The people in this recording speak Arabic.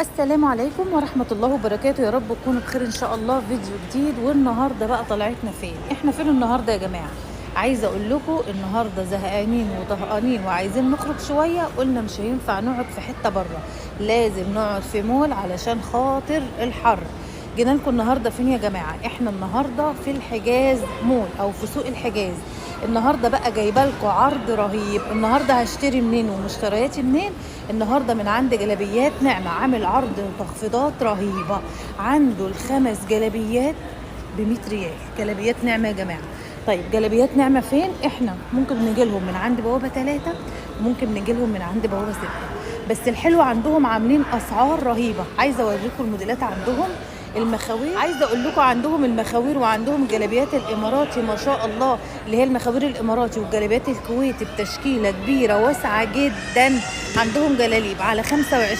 السلام عليكم ورحمة الله وبركاته. يا رب تكونوا بخير ان شاء الله. فيديو جديد. والنهاردة بقى طلعتنا فين؟ احنا فين النهاردة يا جماعة؟ عايزة اقول لكم النهاردة زهقانين وطهقانين وعايزين نخرج شوية. قلنا مش هينفع نقعد في حتة بره، لازم نقعد في مول علشان خاطر الحر. جينا لكم النهارده فين يا جماعه؟ احنا النهارده في الحجاز مول او في سوق الحجاز. النهارده بقى جايبه لكم عرض رهيب. النهارده هشتري منين ومشترياتي منين؟ النهارده من عند جلابيات نعمه، عامل عرض تخفيضات رهيبه. عنده الخمس جلابيات ب 100 ريال. جلابيات نعمه يا جماعه. طيب جلابيات نعمه فين؟ احنا ممكن نجي لهم من عند بوابه 3، ممكن نجي لهم من عند بوابه 6. بس الحلو عندهم عاملين اسعار رهيبه. عايزه اوريكم الموديلات عندهم. المخاوير، عايزه اقول لكم عندهم المخاوير وعندهم جلابيات الاماراتي ما شاء الله، اللي هي المخاوير الاماراتي والجلابيات الكويتي بتشكيله كبيره واسعه جدا. عندهم جلاليب على 25